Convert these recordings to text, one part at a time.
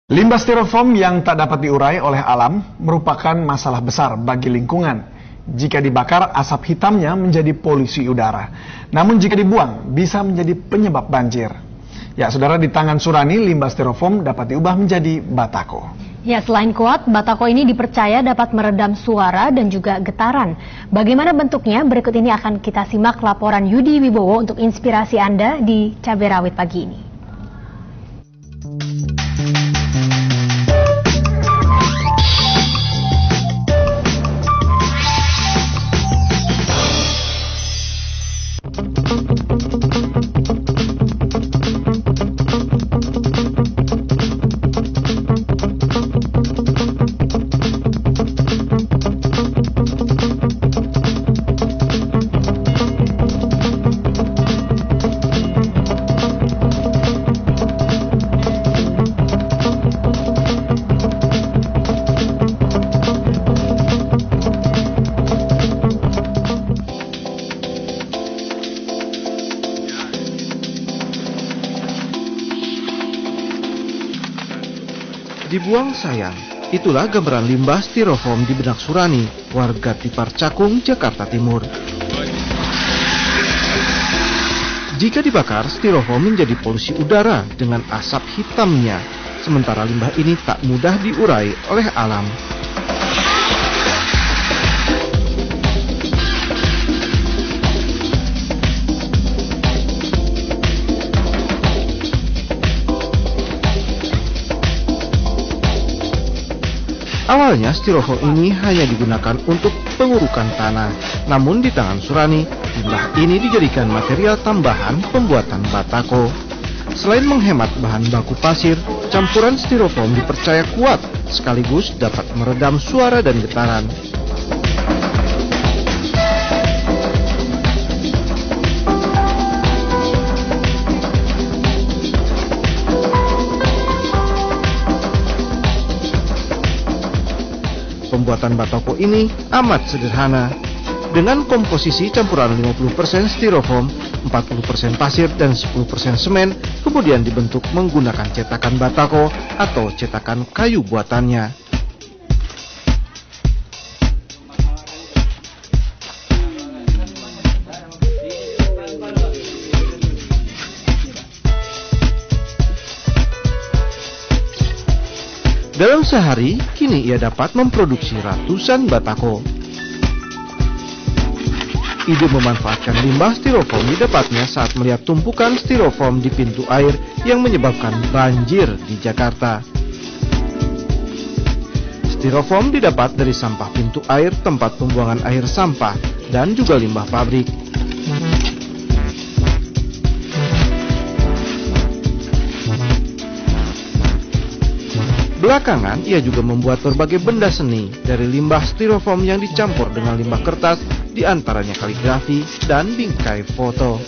Limbah styrofoam yang tak dapat diurai oleh alam merupakan masalah besar bagi lingkungan. Jika dibakar, asap hitamnya menjadi polusi udara. Namun jika dibuang, bisa menjadi penyebab banjir. Ya, saudara, di tangan Surani, limbah styrofoam dapat diubah menjadi batako. Ya, selain kuat, batako ini dipercaya dapat meredam suara dan juga getaran. Bagaimana bentuknya? Berikut ini akan kita simak laporan Yudi Wibowo untuk inspirasi Anda di Cabai Rawit pagi ini. Dibuang sayang, itulah gambaran limbah styrofoam di benak Surani, warga Tipar Cakung, Jakarta Timur. Jika dibakar, styrofoam menjadi polusi udara dengan asap hitamnya, sementara limbah ini tak mudah diurai oleh alam. Awalnya styrofoam ini hanya digunakan untuk pengurukan tanah. Namun di tangan Surani, limbah ini dijadikan material tambahan pembuatan batako. Selain menghemat bahan baku pasir, campuran styrofoam dipercaya kuat sekaligus dapat meredam suara dan getaran. Pembuatan batako ini amat sederhana. Dengan komposisi campuran 50% styrofoam, 40% pasir, dan 10% semen, kemudian dibentuk menggunakan cetakan batako atau cetakan kayu buatannya. Dalam sehari, kini ia dapat memproduksi ratusan batako. Ide memanfaatkan limbah styrofoam didapatnya saat melihat tumpukan styrofoam di pintu air yang menyebabkan banjir di Jakarta. Styrofoam didapat dari sampah pintu air, tempat pembuangan air sampah, dan juga limbah pabrik. Belakangan, ia juga membuat berbagai benda seni dari limbah styrofoam yang dicampur dengan limbah kertas, di antaranya kaligrafi dan bingkai foto.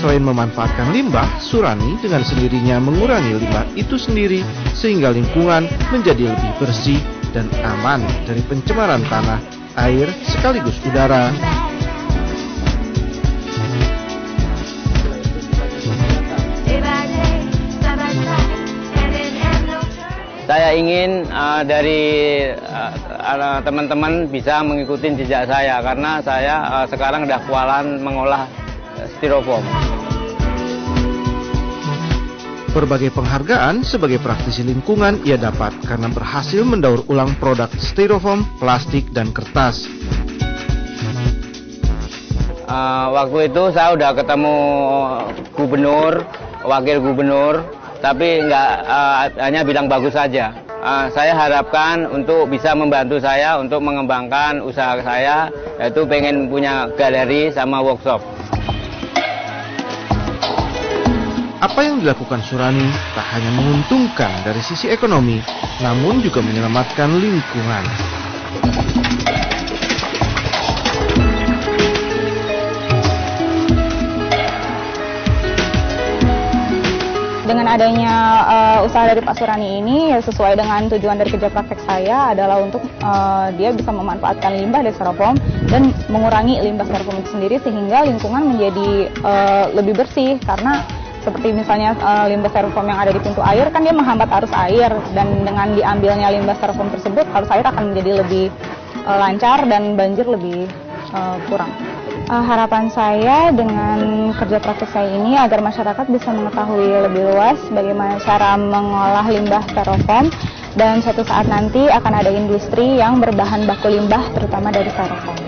Selain memanfaatkan limbah, Surani dengan sendirinya mengurangi limbah itu sendiri sehingga lingkungan menjadi lebih bersih dan aman dari pencemaran tanah, air, sekaligus udara. Saya ingin dari teman-teman bisa mengikuti jejak saya karena saya sekarang sudah kewalan mengolah styrofoam. Berbagai penghargaan sebagai praktisi lingkungan ia dapat karena berhasil mendaur ulang produk styrofoam, plastik, dan kertas. Waktu itu saya udah ketemu gubernur wakil gubernur, tapi nggak hanya bilang bagus saja. Saya harapkan untuk bisa membantu saya untuk mengembangkan usaha saya, yaitu pengen punya galeri sama workshop. Apa yang dilakukan Surani tak hanya menguntungkan dari sisi ekonomi, namun juga menyelamatkan lingkungan. Dengan adanya usaha dari Pak Surani ini, ya sesuai dengan tujuan dari kerja praktek saya adalah untuk dia bisa memanfaatkan limbah dari styrofoam dan mengurangi limbah styrofoam itu sendiri sehingga lingkungan menjadi lebih bersih. Karena seperti misalnya limbah styrofoam yang ada di pintu air kan dia menghambat arus air, dan dengan diambilnya limbah styrofoam tersebut arus air akan menjadi lebih lancar dan banjir lebih kurang. Harapan saya dengan kerja praktik saya ini agar masyarakat bisa mengetahui lebih luas bagaimana cara mengolah limbah styrofoam, dan suatu saat nanti akan ada industri yang berbahan baku limbah terutama dari styrofoam.